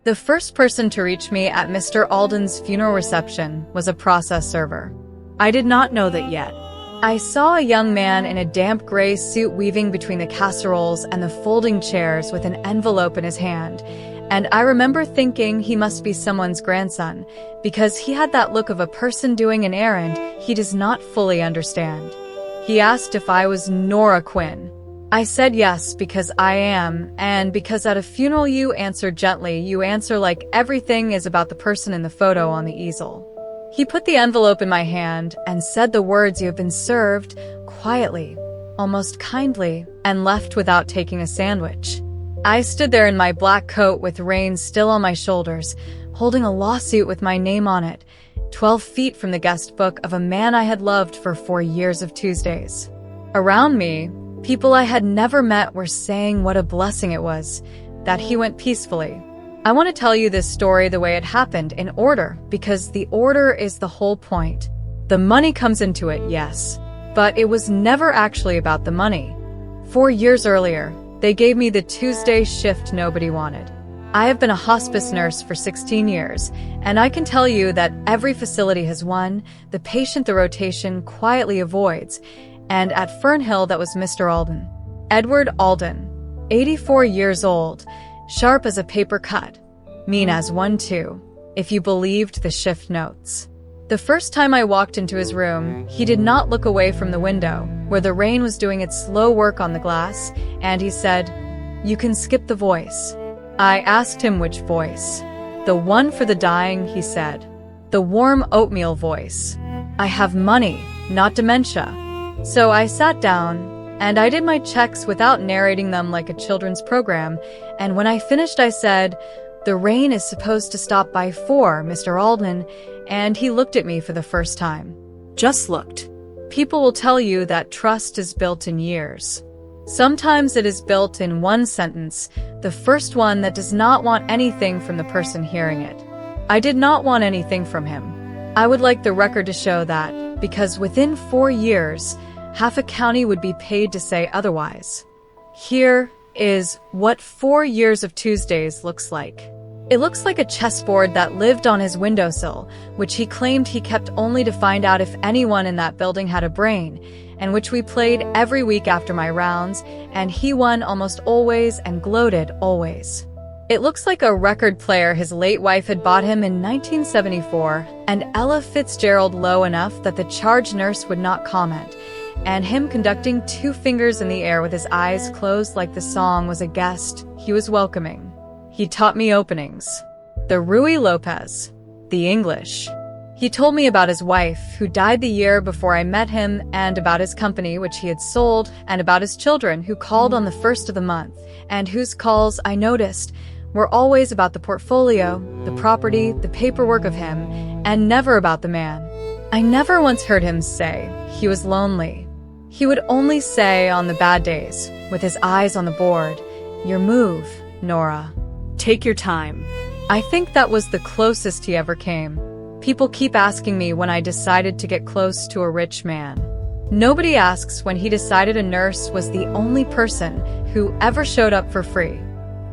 The first person to reach me at Mr. Alden's funeral reception was a process server. I did not know that yet. I saw a young man in a damp gray suit weaving between the casseroles and the folding chairs with an envelope in his hand, and I remember thinking he must be someone's grandson, because he had that look of a person doing an errand he does not fully understand. He asked if I was Nora Quinn. I said yes, because I am, and because at a funeral you answer gently, you answer like everything is about the person in the photo on the easel. He put the envelope in my hand and said the words "you have been served," quietly, almost kindly, and left without taking a sandwich. I stood there in my black coat with rain still on my shoulders, holding a lawsuit with my name on it, 12 feet from the guest book of a man I had loved for 4 years of Tuesdays. Around me, people I had never met were saying what a blessing it was that he went peacefully. I want to tell you this story the way it happened, in order, because the order is the whole point. The money comes into it, yes, but it was never actually about the money. 4 years earlier, they gave me the Tuesday shift nobody wanted. I have been a hospice nurse for 16 years, and I can tell you that every facility has one, the patient the rotation quietly avoids, and at Fernhill that was Mr. Alden. Edward Alden, 84 years old, sharp as a paper cut, mean as one too, if you believed the shift notes. The first time I walked into his room, he did not look away from the window, where the rain was doing its slow work on the glass, and he said, "You can skip the voice." I asked him which voice. "The one for the dying," he said. "The warm oatmeal voice. I have money, not dementia." So I sat down, and I did my checks without narrating them like a children's program, and when I finished I said, "The rain is supposed to stop by 4, Mr. Alden," and he looked at me for the first time. Just looked. People will tell you that trust is built in years. Sometimes it is built in one sentence, the first one that does not want anything from the person hearing it. I did not want anything from him. I would like the record to show that, because within 4 years, half a county would be paid to say otherwise. Here is what 4 years of Tuesdays looks like. It looks like a chessboard that lived on his windowsill, which he claimed he kept only to find out if anyone in that building had a brain, and which we played every week after my rounds, and he won almost always and gloated always. It looks like a record player his late wife had bought him in 1974, and Ella Fitzgerald low enough that the charge nurse would not comment, and him conducting 2 fingers in the air with his eyes closed like the song was a guest he was welcoming. He taught me openings. The Ruy Lopez. The English. He told me about his wife, who died the year before I met him, and about his company, which he had sold, and about his children, who called on the first of the month, and whose calls, I noticed, were always about the portfolio, the property, the paperwork of him, and never about the man. I never once heard him say he was lonely. He would only say on the bad days, with his eyes on the board, "Your move, Nora. Take your time." I think that was the closest he ever came. People keep asking me when I decided to get close to a rich man. Nobody asks when he decided a nurse was the only person who ever showed up for free.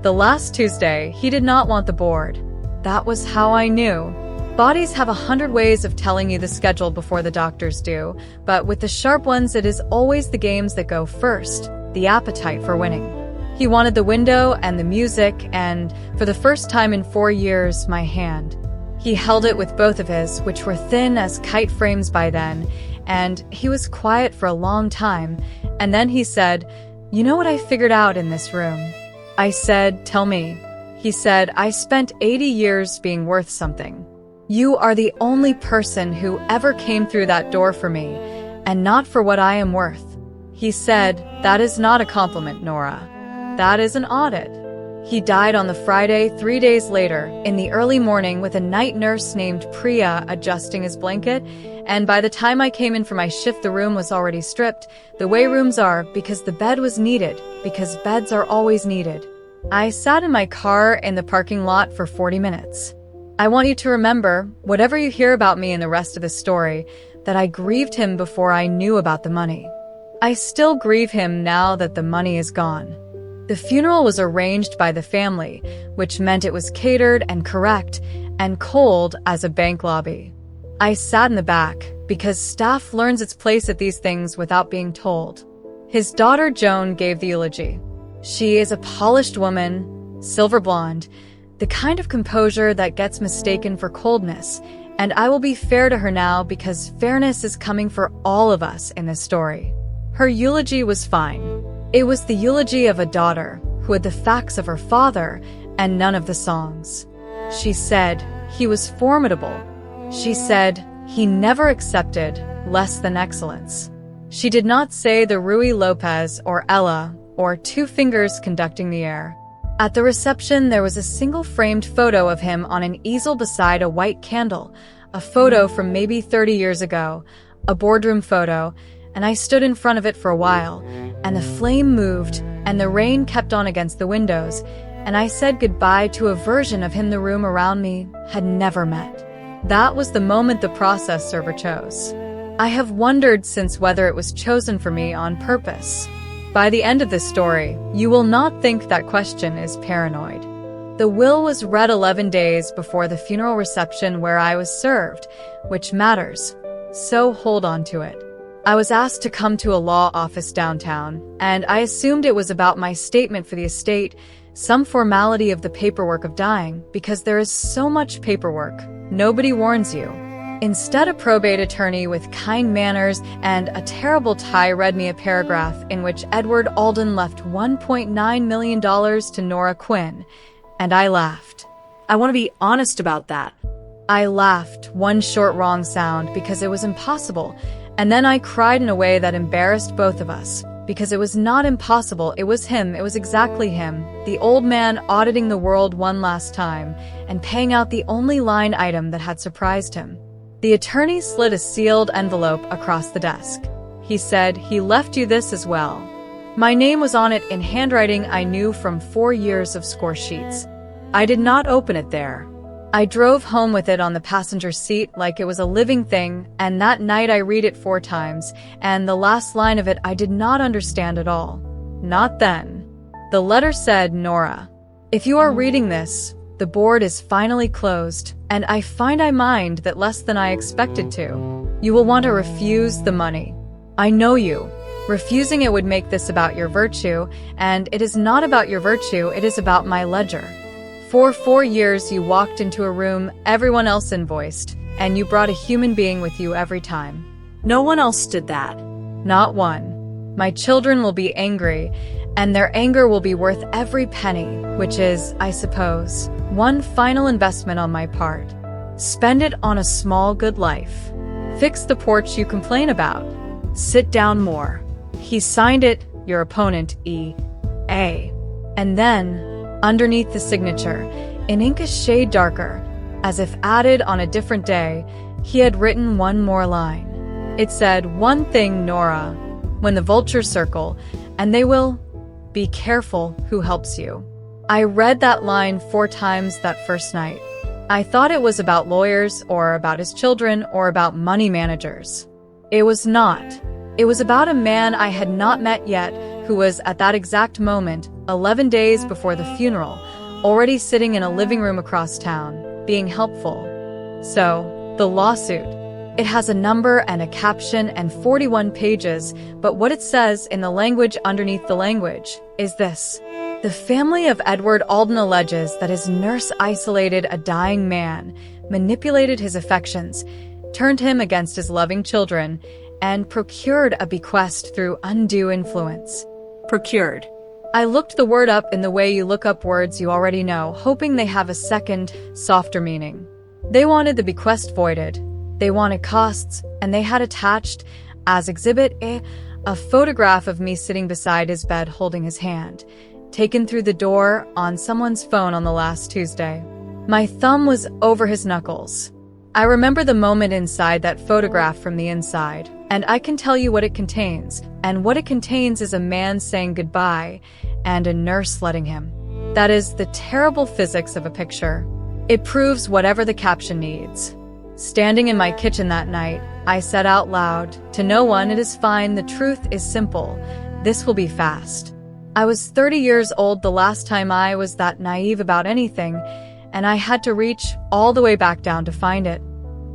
The last Tuesday, he did not want the board. That was how I knew. Bodies have 100 ways of telling you the schedule before the doctors do, but with the sharp ones it is always the games that go first, the appetite for winning. He wanted the window and the music, and, for the first time in 4 years, my hand. He held it with both of his, which were thin as kite frames by then, and he was quiet for a long time, and then he said, "You know what I figured out in this room?" I said, "Tell me." He said, "I spent 80 years being worth something. You are the only person who ever came through that door for me, and not for what I am worth." He said, "That is not a compliment, Nora. That is an audit." He died on the Friday 3 days later, in the early morning, with a night nurse named Priya adjusting his blanket, and by the time I came in for my shift the room was already stripped, the way rooms are, because the bed was needed, because beds are always needed. I sat in my car in the parking lot for 40 minutes. I want you to remember, whatever you hear about me in the rest of the story, that I grieved him before I knew about the money. I still grieve him now that the money is gone. The funeral was arranged by the family, which meant it was catered and correct and cold as a bank lobby. I sat in the back because staff learns its place at these things without being told. His daughter Joan gave the eulogy. She is a polished woman, silver blonde, the kind of composure that gets mistaken for coldness, and I will be fair to her now because fairness is coming for all of us in this story. Her eulogy was fine. It was the eulogy of a daughter who had the facts of her father and none of the songs. She said he was formidable. She said he never accepted less than excellence. She did not say the Rui Lopez or Ella or two fingers conducting the air. At the reception, there was a single framed photo of him on an easel beside a white candle, a photo from maybe 30 years ago, a boardroom photo, and I stood in front of it for a while, and the flame moved, and the rain kept on against the windows, and I said goodbye to a version of him the room around me had never met. That was the moment the process server chose. I have wondered since whether it was chosen for me on purpose. By the end of this story, you will not think that question is paranoid. The will was read 11 days before the funeral reception where I was served, which matters, so hold on to it. I was asked to come to a law office downtown, and I assumed it was about my statement for the estate, some formality of the paperwork of dying, because there is so much paperwork, nobody warns you. Instead, a probate attorney with kind manners and a terrible tie read me a paragraph in which Edward Alden left $1.9 million to Nora Quinn, and I laughed. I want to be honest about that. I laughed, one short wrong sound, because it was impossible, and then I cried in a way that embarrassed both of us, because it was not impossible, it was him, it was exactly him, the old man auditing the world one last time, and paying out the only line item that had surprised him. The attorney slid a sealed envelope across the desk. He said, "He left you this as well." My name was on it in handwriting I knew from 4 years of score sheets. I did not open it there. I drove home with it on the passenger seat like it was a living thing, and that night I read it 4 times, and the last line of it I did not understand at all. Not then. The letter said, "Nora, if you are reading this, the board is finally closed, and I find I mind that less than I expected to. You will want to refuse the money. I know you. Refusing it would make this about your virtue, and it is not about your virtue, it is about my ledger. For 4 years you walked into a room everyone else invoiced, and you brought a human being with you every time. No one else did that. Not one. My children will be angry, and their anger will be worth every penny, which is, I suppose, one final investment on my part. Spend it on a small good life. Fix the porch you complain about. Sit down more." He signed it, your opponent, E.A. And then, underneath the signature, in ink a shade darker, as if added on a different day, he had written one more line. It said, "One thing, Nora, when the vultures circle, and they will, be careful who helps you." I read that line 4 times that first night. I thought it was about lawyers, or about his children, or about money managers. It was not. It was about a man I had not met yet, who was, at that exact moment, 11 days before the funeral, already sitting in a living room across town, being helpful. So, the lawsuit. It has a number and a caption and 41 pages, but what it says in the language underneath the language is this. The family of Edward Alden alleges that his nurse isolated a dying man, manipulated his affections, turned him against his loving children, and procured a bequest through undue influence. Procured. I looked the word up in the way you look up words you already know, hoping they have a second, softer meaning. They wanted the bequest voided. They wanted costs, and they had attached, as Exhibit A, a photograph of me sitting beside his bed holding his hand, taken through the door on someone's phone on the last Tuesday. My thumb was over his knuckles. I remember the moment inside that photograph from the inside, and I can tell you what it contains, and what it contains is a man saying goodbye, and a nurse letting him. That is the terrible physics of a picture. It proves whatever the caption needs. Standing in my kitchen that night, I said out loud, "To no one, it is fine, the truth is simple. This will be fast." I was 30 years old the last time I was that naive about anything, and I had to reach all the way back down to find it.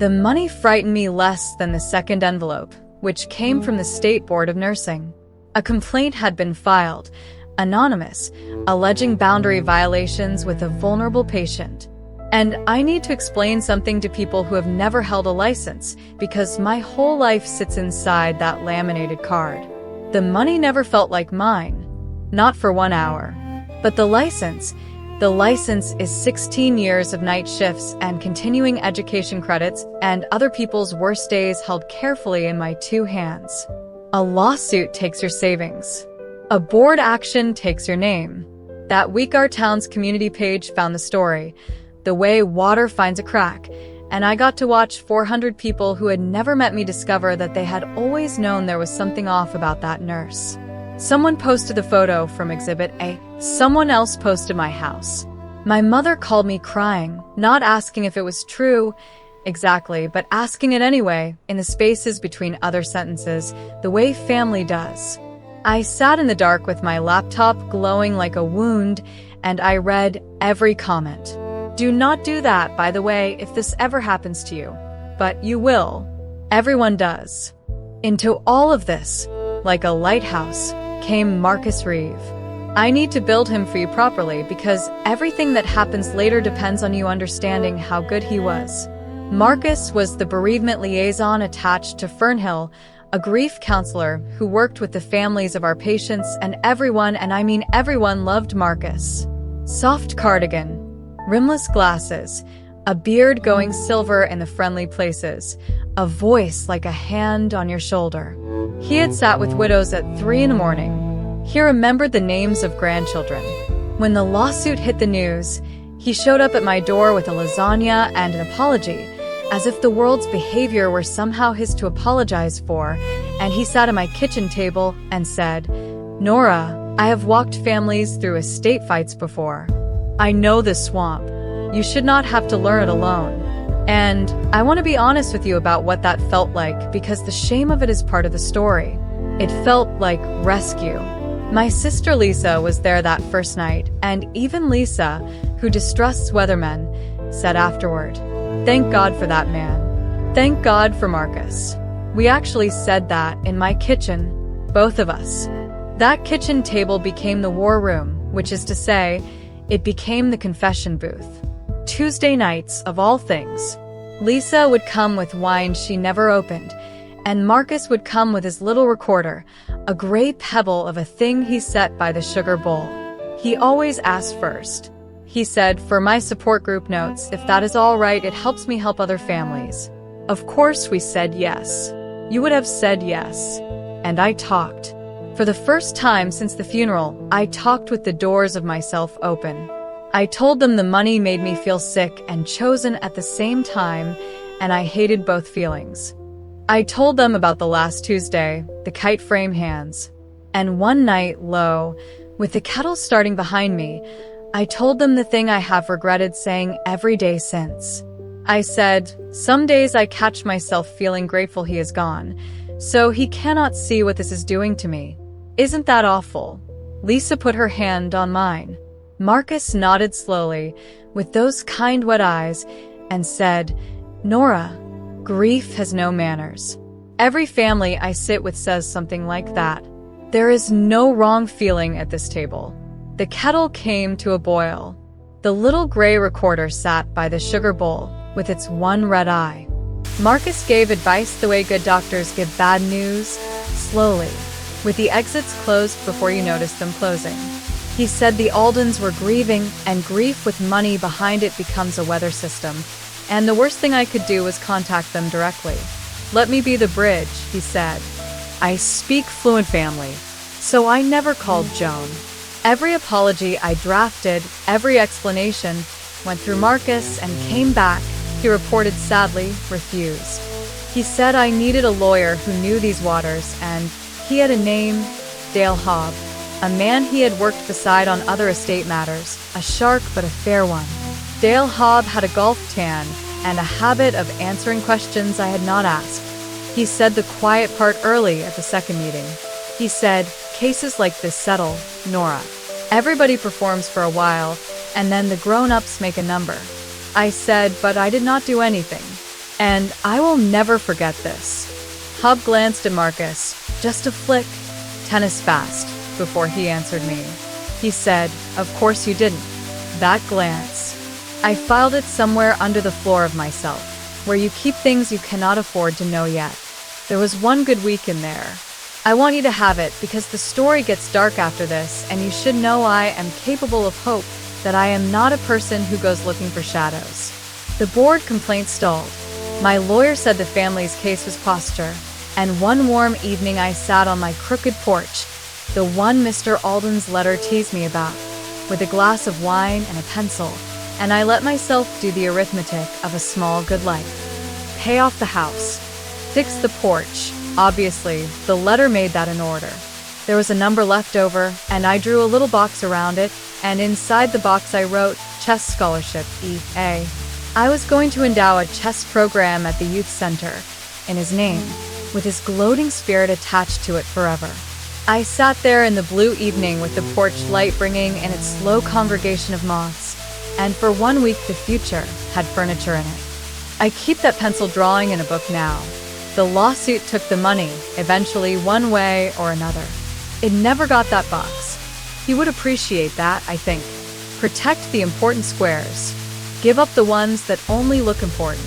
The money frightened me less than the second envelope, which came from the State Board of Nursing. A complaint had been filed, anonymous, alleging boundary violations with a vulnerable patient. And I need to explain something to people who have never held a license, because my whole life sits inside that laminated card. The money never felt like mine. Not for 1 hour. But the license is 16 years of night shifts and continuing education credits and other people's worst days held carefully in my 2 hands. A lawsuit takes your savings. A board action takes your name. That week our town's community page found the story, The Way Water Finds a Crack, and I got to watch 400 people who had never met me discover that they had always known there was something off about that nurse. Someone posted the photo from Exhibit A. Someone else posted my house. My mother called me crying, not asking if it was true exactly, but asking it anyway, in the spaces between other sentences, the way family does. I sat in the dark with my laptop glowing like a wound, and I read every comment. Do not do that, by the way, if this ever happens to you. But you will. Everyone does. Into all of this, like a lighthouse, came Marcus Reeve. I need to build him for you properly because everything that happens later depends on you understanding how good he was. Marcus was the bereavement liaison attached to Fernhill, a grief counselor who worked with the families of our patients, and everyone, and I mean everyone, loved Marcus. Soft cardigan, rimless glasses, a beard going silver in the friendly places, a voice like a hand on your shoulder. He had sat with widows at 3 a.m. He remembered the names of grandchildren. When the lawsuit hit the news, he showed up at my door with a lasagna and an apology, as if the world's behavior were somehow his to apologize for, and he sat at my kitchen table and said, "Nora, I have walked families through estate fights before. I know this swamp. You should not have to learn it alone. And I want to be honest with you about what that felt like, because the shame of it is part of the story. It felt like rescue." My sister Lisa was there that first night, and even Lisa, who distrusts weathermen, said afterward, "Thank God for that man. Thank God for Marcus." We actually said that in my kitchen, both of us. That kitchen table became the war room, which is to say, it became the confession booth. Tuesday nights, of all things. Lisa would come with wine she never opened, and Marcus would come with his little recorder, a gray pebble of a thing he set by the sugar bowl. He always asked first. He said, "For my support group notes, if that is all right, it helps me help other families." Of course we said yes. You would have said yes. And I talked. For the first time since the funeral, I talked with the doors of myself open. I told them the money made me feel sick and chosen at the same time, and I hated both feelings. I told them about the last Tuesday, the kite frame hands. And one night, lo, with the kettle starting behind me, I told them the thing I have regretted saying every day since. I said, "Some days I catch myself feeling grateful he is gone, so he cannot see what this is doing to me. Isn't that awful?" Lisa put her hand on mine. Marcus nodded slowly, with those kind wet eyes, and said, "Nora, grief has no manners. Every family I sit with says something like that. There is no wrong feeling at this table." The kettle came to a boil. The little gray recorder sat by the sugar bowl, with its one red eye. Marcus gave advice the way good doctors give bad news, slowly, with the exits closed before you notice them closing. He said the Aldens were grieving, and grief with money behind it becomes a weather system, and the worst thing I could do was contact them directly. "Let me be the bridge," he said. I speak fluent family, so I never called Joan. Every apology I drafted, every explanation, went through Marcus and came back, he reported sadly, refused. He said I needed a lawyer who knew these waters, and he had a name, Dale Hobb, a man he had worked beside on other estate matters, a shark but a fair one. Dale Hobb had a golf tan and a habit of answering questions I had not asked. He said the quiet part early at the second meeting. He said, Cases like this settle, Nora. Everybody performs for a while, and then the grown-ups make a number. I said, but I did not do anything. And I will never forget this. Hub glanced at Marcus. Just a flick. Tennis fast, before he answered me. He said, of course you didn't. That glance. I filed it somewhere under the floor of myself, where you keep things you cannot afford to know yet. There was one good week in there. I want you to have it because the story gets dark after this, and you should know I am capable of hope, that I am not a person who goes looking for shadows. The board complaint stalled. My lawyer said the family's case was posture, and one warm evening I sat on my crooked porch, the one Mr. Alden's letter teased me about, with a glass of wine and a pencil, and I let myself do the arithmetic of a small good life. Pay off the house. Fix the porch. Obviously, the letter made that in order. There was a number left over, and I drew a little box around it, and inside the box I wrote, chess scholarship, E.A. I was going to endow a chess program at the youth center, in his name, with his gloating spirit attached to it forever. I sat there in the blue evening with the porch light bringing in its slow congregation of moths, and for 1 week the future had furniture in it. I keep that pencil drawing in a book now. The lawsuit took the money, eventually one way or another. It never got that box. He would appreciate that, I think. Protect the important squares. Give up the ones that only look important.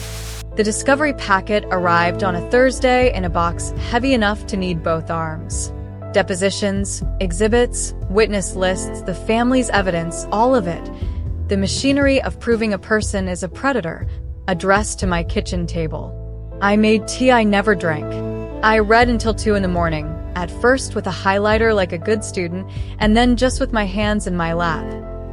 The discovery packet arrived on a Thursday in a box heavy enough to need both arms. Depositions, exhibits, witness lists, the family's evidence, all of it. The machinery of proving a person is a predator, addressed to my kitchen table. I made tea I never drank. I read until 2 in the morning, at first with a highlighter like a good student, and then just with my hands in my lap.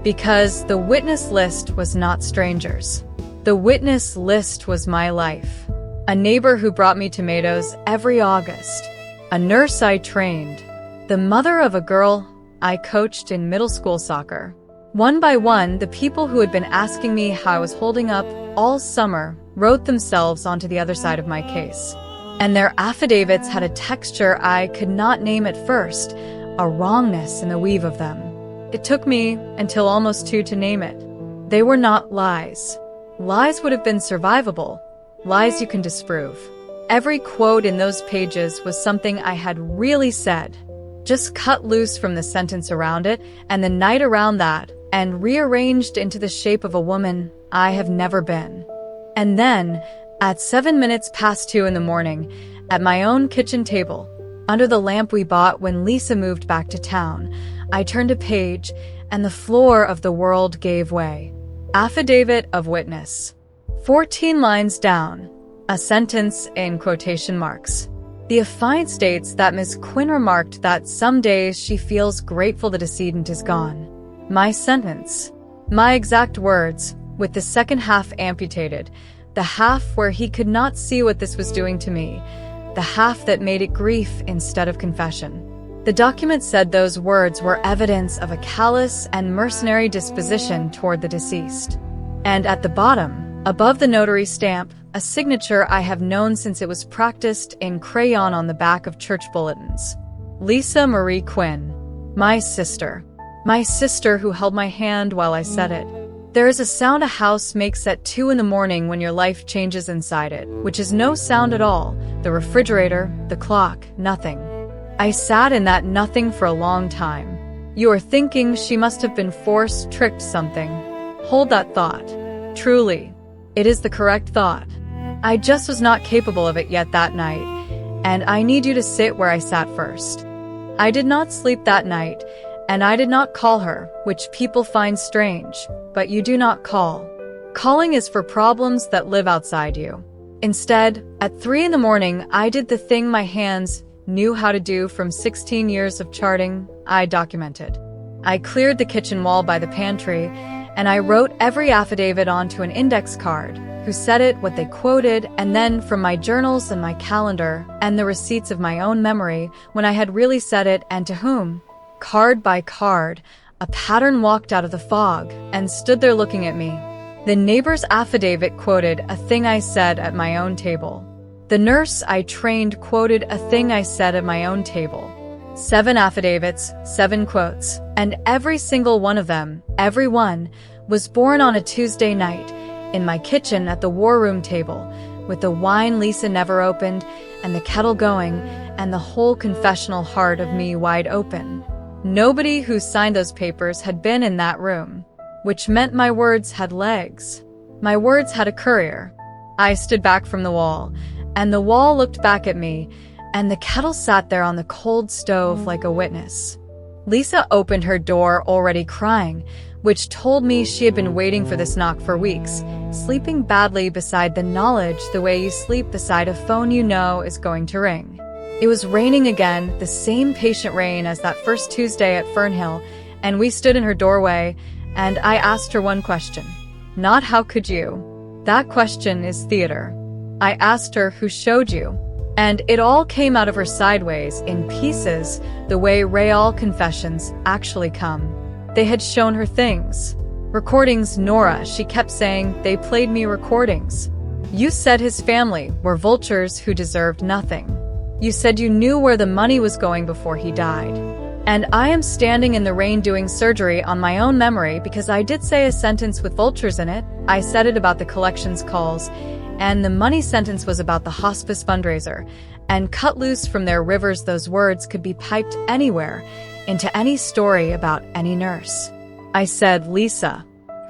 Because the witness list was not strangers. The witness list was my life. A neighbor who brought me tomatoes every August. A nurse I trained. The mother of a girl I coached in middle school soccer. One by one, the people who had been asking me how I was holding up all summer wrote themselves onto the other side of my case. And their affidavits had a texture I could not name at first, a wrongness in the weave of them. It took me until almost 2 to name it. They were not lies. Lies would have been survivable. Lies you can disprove. Every quote in those pages was something I had really said, just cut loose from the sentence around it and the night around that, and rearranged into the shape of a woman I have never been. And then, at 7 minutes past 2 in the morning, at my own kitchen table, under the lamp we bought when Lisa moved back to town, I turned a page, and the floor of the world gave way. Affidavit of witness. 14 lines down, a sentence in quotation marks. The affiant states that Miss Quinn remarked that some days she feels grateful the decedent is gone. My sentence. My exact words, with the second half amputated, the half where he could not see what this was doing to me, the half that made it grief instead of confession. The document said those words were evidence of a callous and mercenary disposition toward the deceased. And at the bottom, above the notary stamp, a signature I have known since it was practiced in crayon on the back of church bulletins. Lisa Marie Quinn. My sister. My sister who held my hand while I said it. There is a sound a house makes at 2 in the morning when your life changes inside it, which is no sound at all. The refrigerator, the clock, nothing. I sat in that nothing for a long time. You are thinking she must have been forced, tricked something. Hold that thought. Truly, it is the correct thought. I just was not capable of it yet that night, and I need you to sit where I sat first. I did not sleep that night, and I did not call her, which people find strange, but you do not call. Calling is for problems that live outside you. Instead, at 3 in the morning, I did the thing my hands knew how to do from 16 years of charting. I documented. I cleared the kitchen wall by the pantry, and I wrote every affidavit onto an index card, who said it, what they quoted, and then from my journals and my calendar, and the receipts of my own memory, when I had really said it and to whom. Card by card, a pattern walked out of the fog, and stood there looking at me. The neighbor's affidavit quoted a thing I said at my own table. The nurse I trained quoted a thing I said at my own table. 7 affidavits, 7 quotes, and every single one of them, every one, was born on a Tuesday night, in my kitchen at the war room table, with the wine Lisa never opened, and the kettle going, and the whole confessional heart of me wide open. Nobody who signed those papers had been in that room, which meant my words had legs. My words had a courier. I stood back from the wall, and the wall looked back at me, and the kettle sat there on the cold stove like a witness. Lisa opened her door already crying, which told me she had been waiting for this knock for weeks, sleeping badly beside the knowledge the way you sleep beside a phone you know is going to ring. It was raining again, the same patient rain as that first Tuesday at Fernhill, and we stood in her doorway, and I asked her one question. Not how could you? That question is theater. I asked her who showed you. And it all came out of her sideways, in pieces, the way real confessions actually come. They had shown her things. Recordings, Nora, she kept saying, they played me recordings. You said his family were vultures who deserved nothing. You said you knew where the money was going before he died. And I am standing in the rain doing surgery on my own memory because I did say a sentence with vultures in it. I said it about the collections calls, and the money sentence was about the hospice fundraiser, and cut loose from their rivers those words could be piped anywhere, into any story about any nurse. I said, Lisa.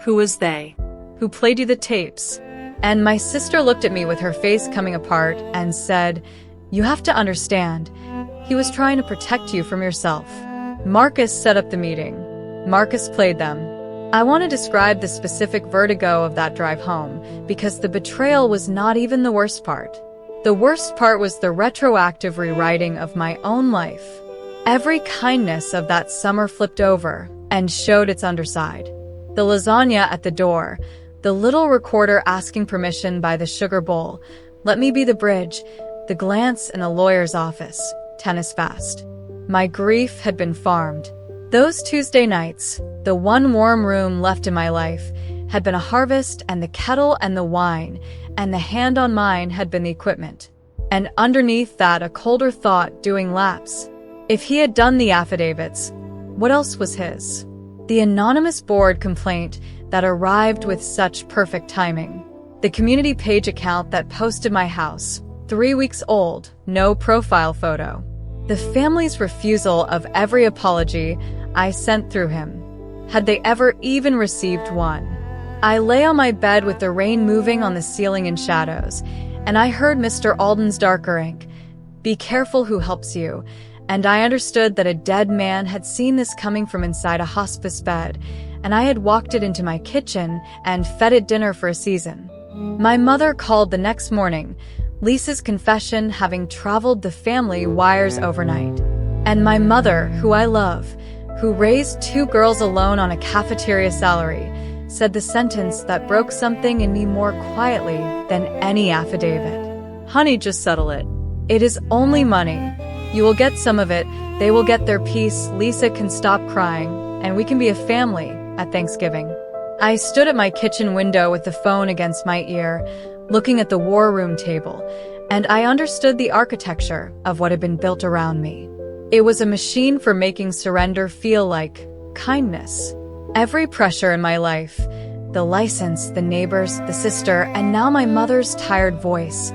Who was they? Who played you the tapes? And my sister looked at me with her face coming apart and said, you have to understand, he was trying to protect you from yourself. Marcus set up the meeting. Marcus played them. I want to describe the specific vertigo of that drive home, because the betrayal was not even the worst part. The worst part was the retroactive rewriting of my own life. Every kindness of that summer flipped over and showed its underside. The lasagna at the door, the little recorder asking permission by the sugar bowl, let me be the bridge, the glance in a lawyer's office, tennis fast. My grief had been farmed. Those Tuesday nights, the one warm room left in my life, had been a harvest, and the kettle and the wine, and the hand on mine had been the equipment. And underneath that, a colder thought doing laps. If he had done the affidavits, what else was his? The anonymous board complaint that arrived with such perfect timing. The community page account that posted my house, 3 weeks old, no profile photo. The family's refusal of every apology I sent through him. Had they ever even received one? I lay on my bed with the rain moving on the ceiling in shadows, and I heard Mr. Alden's darker ink. Be careful who helps you. And I understood that a dead man had seen this coming from inside a hospice bed, and I had walked it into my kitchen and fed it dinner for a season. My mother called the next morning, Lisa's confession having traveled the family wires overnight. And my mother, who I love, who raised 2 girls alone on a cafeteria salary, said the sentence that broke something in me more quietly than any affidavit. Honey, just settle it. It is only money. You will get some of it, they will get their piece, Lisa can stop crying, and we can be a family at Thanksgiving. I stood at my kitchen window with the phone against my ear, looking at the war room table, and I understood the architecture of what had been built around me. It was a machine for making surrender feel like kindness. Every pressure in my life, the license, the neighbors, the sister, and now my mother's tired voice,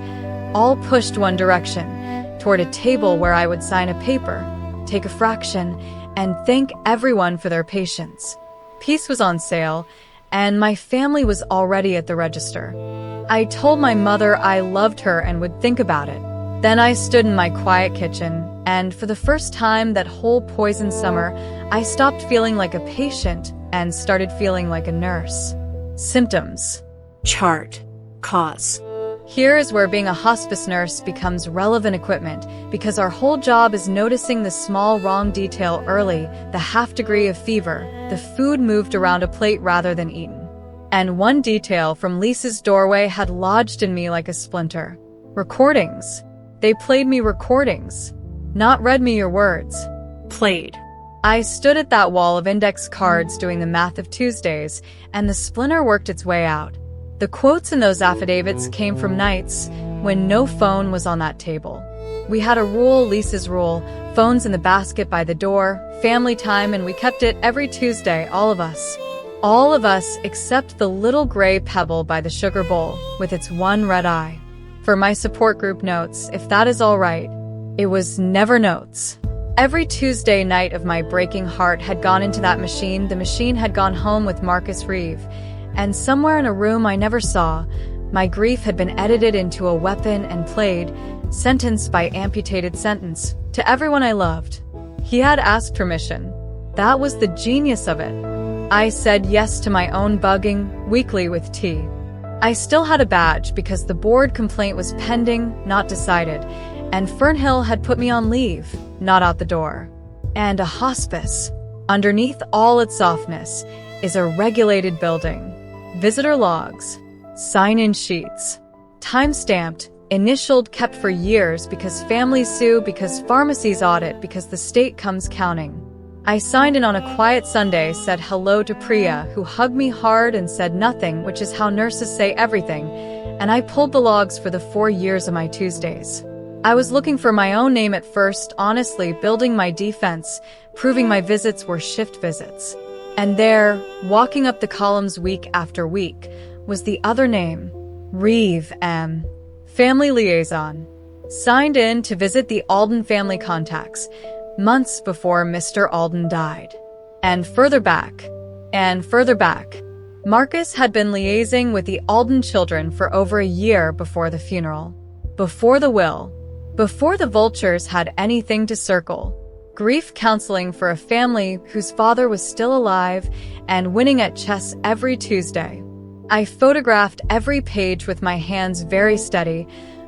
all pushed one direction, toward a table where I would sign a paper, take a fraction, and thank everyone for their patience. Peace was on sale, and my family was already at the register. I told my mother I loved her and would think about it. Then I stood in my quiet kitchen, and for the first time that whole poison summer, I stopped feeling like a patient and started feeling like a nurse. Symptoms. Chart. Cause. Here is where being a hospice nurse becomes relevant equipment, because our whole job is noticing the small wrong detail early, the half degree of fever, the food moved around a plate rather than eaten. And one detail from Lisa's doorway had lodged in me like a splinter. Recordings. They played me recordings, not read me your words. Played. I stood at that wall of index cards doing the math of Tuesdays, and the splinter worked its way out. The quotes in those affidavits came from nights when no phone was on that table. We had a rule, Lisa's rule, phones in the basket by the door, family time, and we kept it every Tuesday, all of us. All of us except the little gray pebble by the sugar bowl, with its one red eye. For my support group notes, if that is all right, it was never notes. Every Tuesday night of my breaking heart had gone into that machine. The machine had gone home with Marcus Reeve, and somewhere in a room I never saw, my grief had been edited into a weapon and played, sentence by amputated sentence, to everyone I loved. He had asked permission. That was the genius of it. I said yes to my own bugging, weekly with tea. I still had a badge because the board complaint was pending, not decided, and Fernhill had put me on leave, not out the door. And a hospice, underneath all its softness, is a regulated building. Visitor logs, sign-in sheets, time-stamped, initialed, kept for years because families sue, because pharmacies audit, because the state comes counting. I signed in on a quiet Sunday, said hello to Priya, who hugged me hard and said nothing, which is how nurses say everything, and I pulled the logs for the 4 years of my Tuesdays. I was looking for my own name at first, honestly, building my defense, proving my visits were shift visits. And there, walking up the columns week after week, was the other name, Reeve M. Family Liaison. Signed in to visit the Alden family contacts, months before Mr. Alden died. And further back, Marcus had been liaising with the Alden children for over a year before the funeral, before the will, before the vultures had anything to circle. Grief counseling for a family whose father was still alive and winning at chess every Tuesday. I photographed every page with my hands very steady,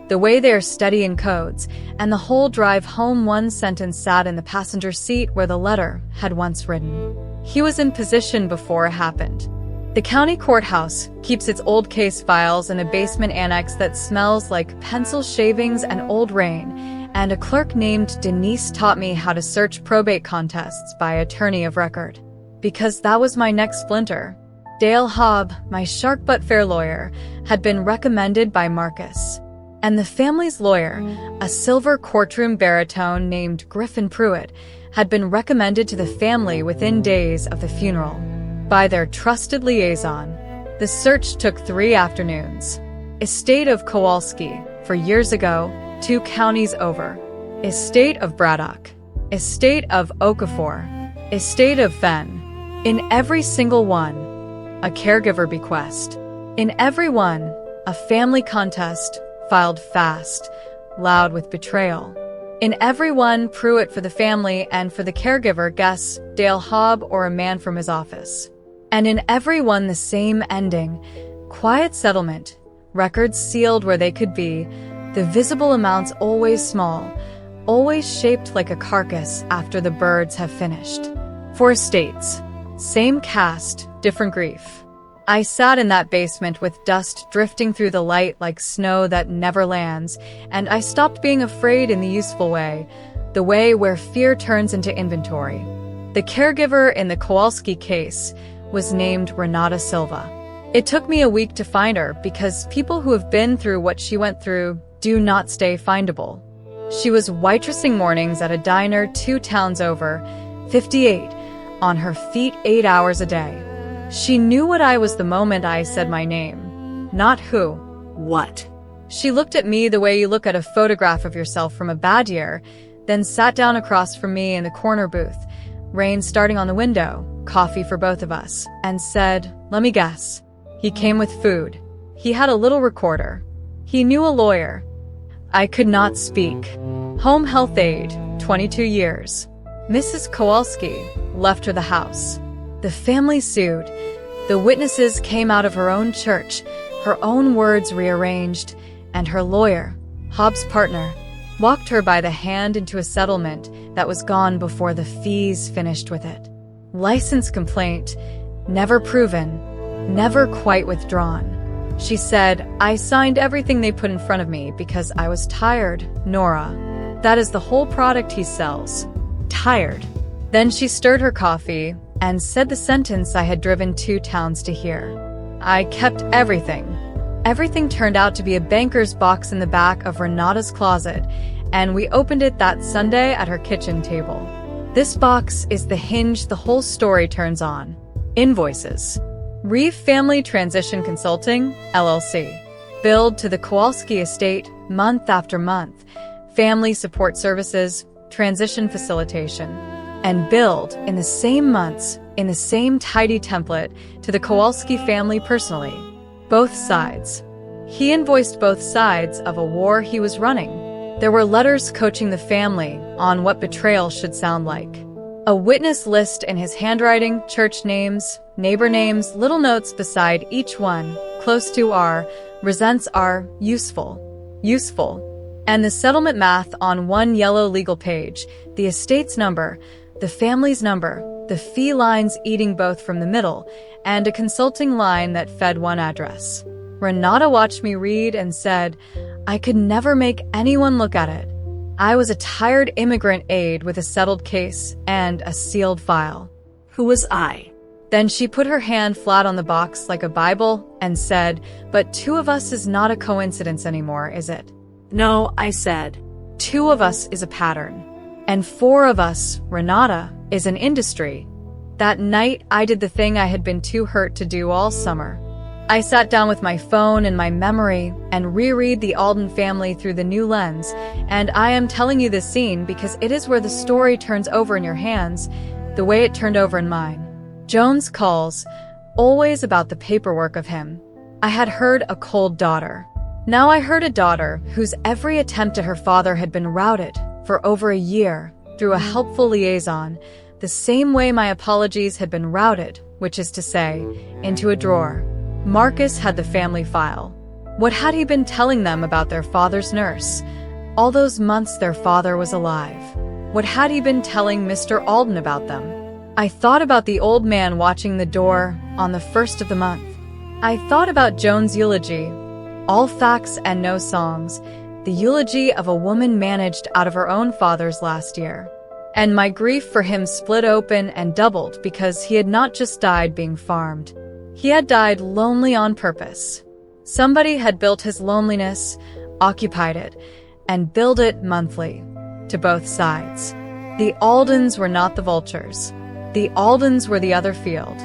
the way they are steady in codes, and the whole drive home one sentence sat in the passenger seat where the letter had once written. He was in position before it happened. The county courthouse keeps its old case files in a basement annex that smells like pencil shavings and old rain, and a clerk named Denise taught me how to search probate contests by attorney of record. Because that was my next splinter. Dale Hobb, my shark but fair lawyer, had been recommended by Marcus. And the family's lawyer, a silver courtroom baritone named Griffin Pruitt, had been recommended to the family within days of the funeral by their trusted liaison. The search took 3 afternoons. Estate of Kowalski, for years ago, 2 counties over. Estate of Braddock. Estate of Okafor. Estate of Fenn. In every single one, a caregiver bequest. In every one, a family contest, filed fast, loud with betrayal. In every one, Pruitt for the family, and for the caregiver, guess, Dale Hobb or a man from his office. And in every one the same ending, quiet settlement, records sealed where they could be, the visible amounts always small, always shaped like a carcass after the birds have finished. 4 estates, same cast, different grief. I sat in that basement with dust drifting through the light like snow that never lands, and I stopped being afraid in the useful way, the way where fear turns into inventory. The caregiver in the Kowalski case was named Renata Silva. It took me a week to find her because people who have been through what she went through do not stay findable. She was waitressing mornings at a diner 2 towns over, 58, on her feet 8 hours a day. She knew what I was the moment I said my name, not who. What? She looked at me the way you look at a photograph of yourself from a bad year, then sat down across from me in the corner booth, rain starting on the window, coffee for both of us, and said, "Let me guess. He came with food. He had a little recorder. He knew a lawyer." I could not speak. Home health aide, 22 years. Mrs. Kowalski left her the house. The family sued. The witnesses came out of her own church, her own words rearranged, and her lawyer, Hobbs' partner, walked her by the hand into a settlement that was gone before the fees finished with it. License complaint, never proven, never quite withdrawn. She said, "I signed everything they put in front of me because I was tired, Nora. That is the whole product he sells. Tired." Then she stirred her coffee and said the sentence I had driven 2 towns to hear. I kept everything. Everything turned out to be a banker's box in the back of Renata's closet, and we opened it that Sunday at her kitchen table. This box is the hinge the whole story turns on. Invoices. Reeve Family Transition Consulting, LLC. Billed to the Kowalski estate month after month. Family support services, transition facilitation. And billed in the same months, in the same tidy template, to the Kowalski family personally. Both sides. He invoiced both sides of a war he was running. There were letters coaching the family on what betrayal should sound like. A witness list in his handwriting, church names, neighbor names, little notes beside each one, close to are, resents are, useful. And the settlement math on one yellow legal page, the estate's number, the family's number, the fee lines eating both from the middle, and a consulting line that fed one address. Renata watched me read and said, I could never make anyone look at it. I was a tired immigrant aide with a settled case and a sealed file. Who was I? Then she put her hand flat on the box like a Bible and said, but 2 of us is not a coincidence anymore, is it? No, I said. 2 of us is a pattern. And 4 of us, Renata, is an industry. That night, I did the thing I had been too hurt to do all summer. I sat down with my phone and my memory and reread the Alden family through the new lens, and I am telling you this scene because it is where the story turns over in your hands, the way it turned over in mine. Jones calls, always about the paperwork of him. I had heard a cold daughter. Now I heard a daughter whose every attempt at her father had been routed for over a year through a helpful liaison, the same way my apologies had been routed, which is to say, into a drawer. Marcus had the family file. What had he been telling them about their father's nurse? All those months their father was alive. What had he been telling Mr. Alden about them? I thought about the old man watching the door on the first of the month. I thought about Joan's eulogy, all facts and no songs, the eulogy of a woman managed out of her own father's last year. And my grief for him split open and doubled because he had not just died being farmed. He had died lonely on purpose. Somebody had built his loneliness, occupied it, and billed it monthly, to both sides. The Aldens were not the vultures. The Aldens were the other field.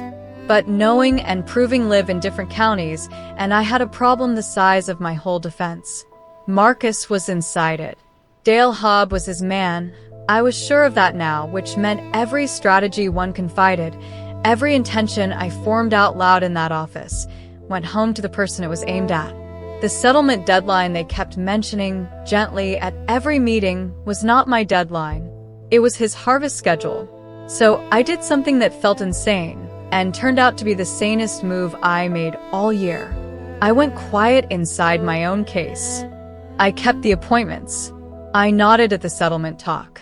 But knowing and proving live in different counties, and I had a problem the size of my whole defense. Marcus was inside it. Dale Hobb was his man. I was sure of that now, which meant every strategy one confided, every intention I formed out loud in that office, went home to the person it was aimed at. The settlement deadline they kept mentioning gently at every meeting was not my deadline. It was his harvest schedule. So I did something that felt insane and turned out to be the sanest move I made all year. I went quiet inside my own case. I kept the appointments. I nodded at the settlement talk.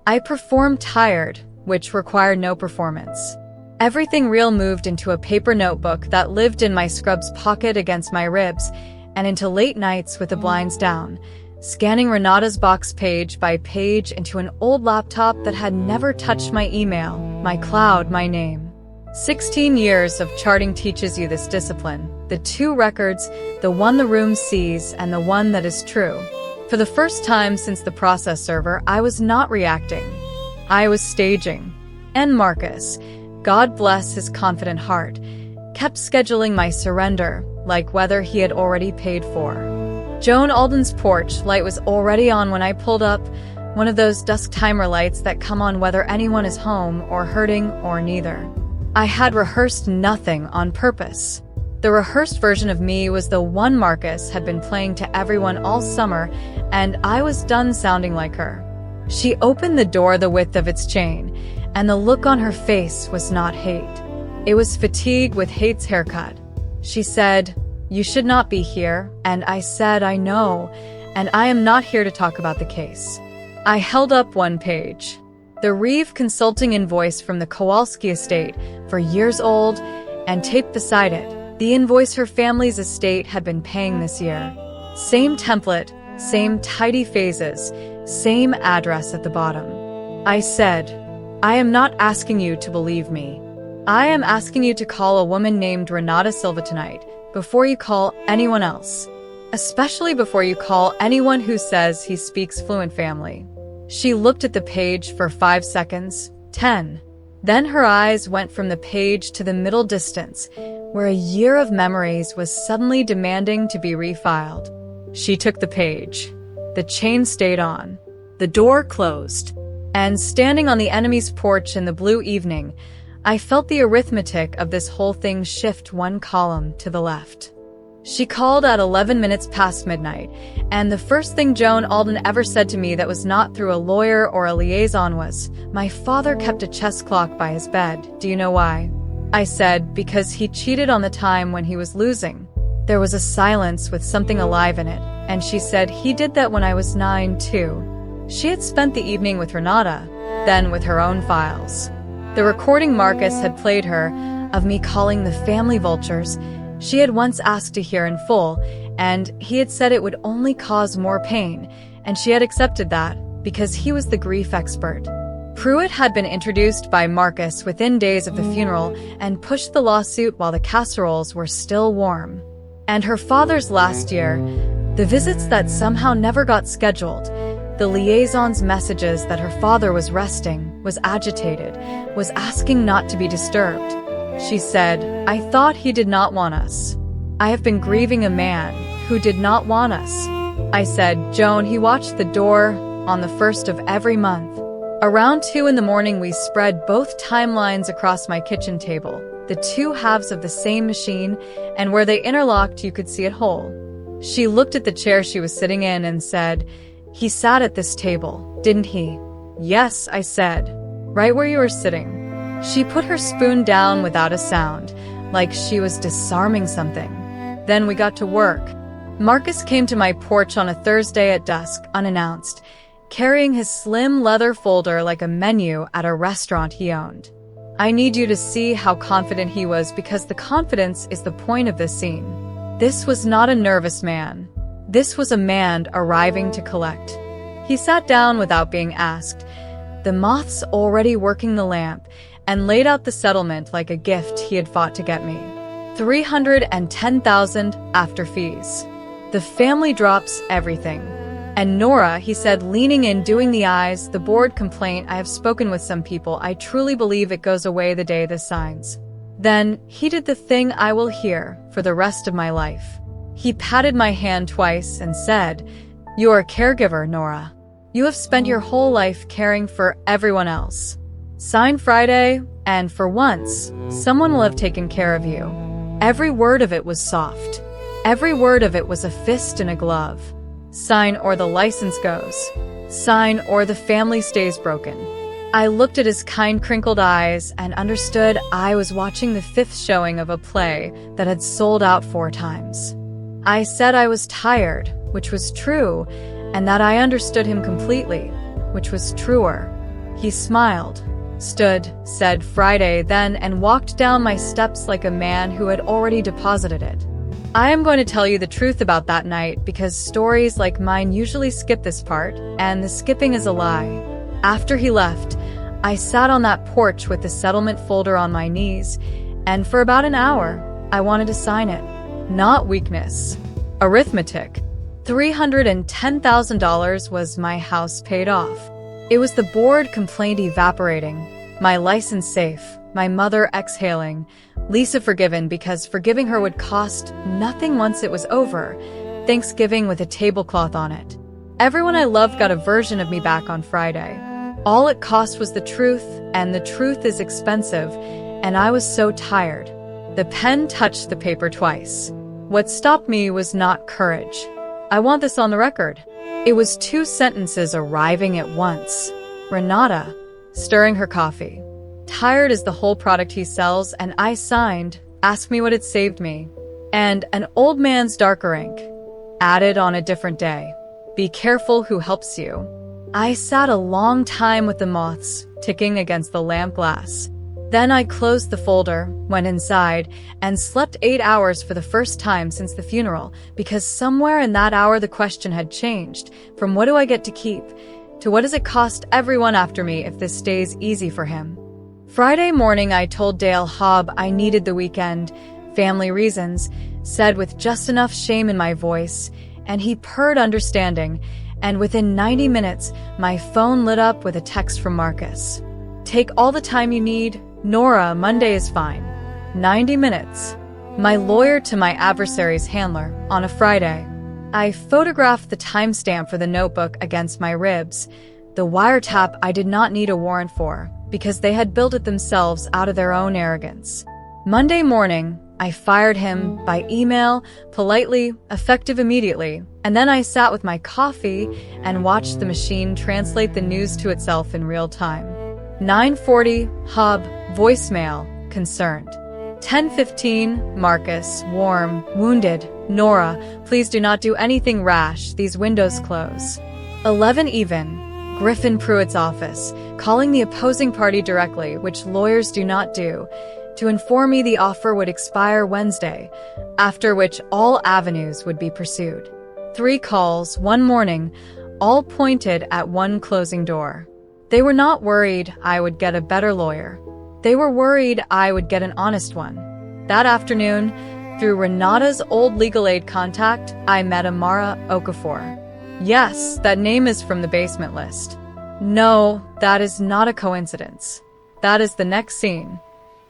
I performed tired, which required no performance. Everything real moved into a paper notebook that lived in my scrub's pocket against my ribs, and into late nights with the blinds down, scanning Renata's box page by page into an old laptop that had never touched my email, my cloud, my name. 16 years of charting teaches you this discipline, the 2 records, the one the room sees and the one that is true. For the first time since the process server, I was not reacting. I was staging. And Marcus, God bless his confident heart, kept scheduling my surrender, like whether he had already paid for. Joan Alden's porch light was already on when I pulled up, one of those dusk timer lights that come on whether anyone is home or hurting or neither. I had rehearsed nothing on purpose. The rehearsed version of me was the one Marcus had been playing to everyone all summer, and I was done sounding like her. She opened the door the width of its chain, and the look on her face was not hate. It was fatigue with hate's haircut. She said, "You should not be here," and I said, "I know, and I am not here to talk about the case." I held up one page. The Reeve Consulting invoice from the Kowalski estate, for years old, and taped beside it, the invoice her family's estate had been paying this year. Same template, same tidy phases, same address at the bottom. I said, "I am not asking you to believe me. I am asking you to call a woman named Renata Silva tonight, before you call anyone else. especially before you call anyone who says he speaks fluent family." She looked at the page for 5 seconds, 10. Then her eyes went from the page to the middle distance, where a year of memories was suddenly demanding to be refiled. She took the page. The chain stayed on. The door closed. And standing on the enemy's porch in the blue evening, I felt the arithmetic of this whole thing shift 1 column to the left. She called at 11 minutes past midnight, and the first thing Joan Alden ever said to me that was not through a lawyer or a liaison was, "My father kept a chess clock by his bed. Do you know why?" I said, "Because he cheated on the time when he was losing." There was a silence with something alive in it, and she said, "He did that when I was 9, too." She had spent the evening with Renata, then with her own files. The recording Marcus had played her, of me calling the family vultures, she had once asked to hear in full, and he had said it would only cause more pain, and she had accepted that, because he was the grief expert. Pruitt had been introduced by Marcus within days of the funeral and pushed the lawsuit while the casseroles were still warm. And her father's last year, the visits that somehow never got scheduled, the liaison's messages that her father was resting, was agitated, was asking not to be disturbed. She said, "I thought he did not want us. I have been grieving a man who did not want us." I said, "Joan, he watched the door on the 1st of every month." Around 2 in the morning, we spread both timelines across my kitchen table, the 2 halves of the same machine, and where they interlocked, you could see it whole. She looked at the chair she was sitting in and said, "He sat at this table, didn't he?" "Yes," I said. "Right where you were sitting." She put her spoon down without a sound, like she was disarming something. Then we got to work. Marcus came to my porch on a Thursday at dusk, unannounced, carrying his slim leather folder like a menu at a restaurant he owned. I need you to see how confident he was, because the confidence is the point of this scene. This was not a nervous man. This was a man arriving to collect. He sat down without being asked, the moths already working the lamp, and laid out the settlement like a gift he had fought to get me. $310,000 after fees. The family drops everything. And Nora, he said, leaning in, doing the eyes, the board complaint, "I have spoken with some people. I truly believe it goes away the day this signs." Then he did the thing I will hear for the rest of my life. He patted my hand twice and said, "You are a caregiver, Nora. You have spent your whole life caring for everyone else. Sign Friday, and for once, someone will have taken care of you." Every word of it was soft. Every word of it was a fist in a glove. Sign or the license goes. Sign or the family stays broken. I looked at his kind crinkled eyes and understood I was watching the 5th showing of a play that had sold out 4 times. I said I was tired, which was true, and that I understood him completely, which was truer. He smiled, stood, said Friday then, and walked down my steps like a man who had already deposited it. I am going to tell you the truth about that night, because stories like mine usually skip this part, and the skipping is a lie. After he left, I sat on that porch with the settlement folder on my knees, and for about an hour, I wanted to sign it. Not weakness. Arithmetic. $310,000 was my house paid off. It was the board complaint evaporating, my license safe, my mother exhaling, Lisa forgiven because forgiving her would cost nothing once it was over, Thanksgiving with a tablecloth on it. Everyone I loved got a version of me back on Friday. All it cost was the truth, and the truth is expensive, and I was so tired. The pen touched the paper twice. What stopped me was not courage. I want this on the record. It was 2 sentences arriving at once. Renata, stirring her coffee. Tired is the whole product he sells, and I signed, ask me what it saved me. And an old man's darker ink. Added on a different day. Be careful who helps you. I sat a long time with the moths ticking against the lamp glass. Then I closed the folder, went inside, and slept 8 hours for the first time since the funeral, because somewhere in that hour the question had changed, from what do I get to keep, to what does it cost everyone after me if this stays easy for him. Friday morning I told Dale Hobb I needed the weekend, family reasons, said with just enough shame in my voice, and he purred understanding, and within 90 minutes, my phone lit up with a text from Marcus. Take all the time you need. Nora, Monday is fine. 90 minutes. My lawyer to my adversary's handler on a Friday. I photographed the timestamp for the notebook against my ribs. The wiretap I did not need a warrant for, because they had built it themselves out of their own arrogance. Monday morning, I fired him by email, politely, effective immediately, and then I sat with my coffee and watched the machine translate the news to itself in real time. 9:40, hub, voicemail, concerned. 10:15, Marcus, warm, wounded. Nora, please do not do anything rash, these windows close. 11 even, Griffin Pruitt's office, calling the opposing party directly, which lawyers do not do, to inform me the offer would expire Wednesday, after which all avenues would be pursued. 3 calls, one morning, all pointed at one closing door. They were not worried I would get a better lawyer. They were worried I would get an honest one. That afternoon, through Renata's old legal aid contact, I met Amara Okafor. Yes, that name is from the basement list. No, that is not a coincidence. That is the next scene.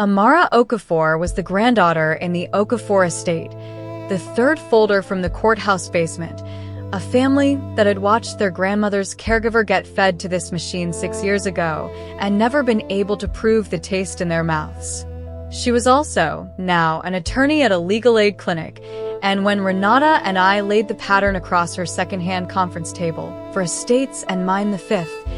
Amara Okafor was the granddaughter in the Okafor estate, the third folder from the courthouse basement, a family that had watched their grandmother's caregiver get fed to this machine 6 years ago and never been able to prove the taste in their mouths. She was also, now, an attorney at a legal aid clinic, and when Renata and I laid the pattern across her secondhand conference table for estates and mine the fifth,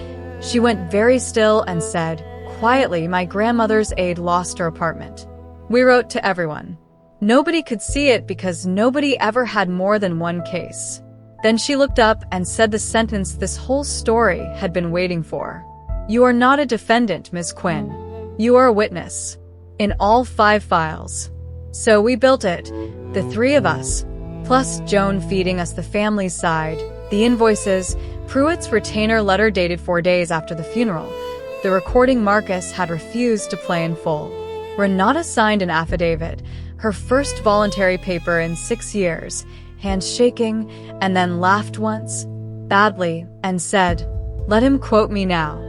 she went very still and said, quietly, my grandmother's aide lost her apartment. We wrote to everyone. Nobody could see it because nobody ever had more than one case. Then she looked up and said the sentence this whole story had been waiting for. You are not a defendant, Ms. Quinn. You are a witness. In all 5 files. So we built it, the 3 of us, plus Joan feeding us the family's side, the invoices, Pruitt's retainer letter dated 4 days after the funeral. The recording Marcus had refused to play in full. Renata signed an affidavit, her first voluntary paper in 6 years, hands shaking, and then laughed once, badly, and said, let him quote me now.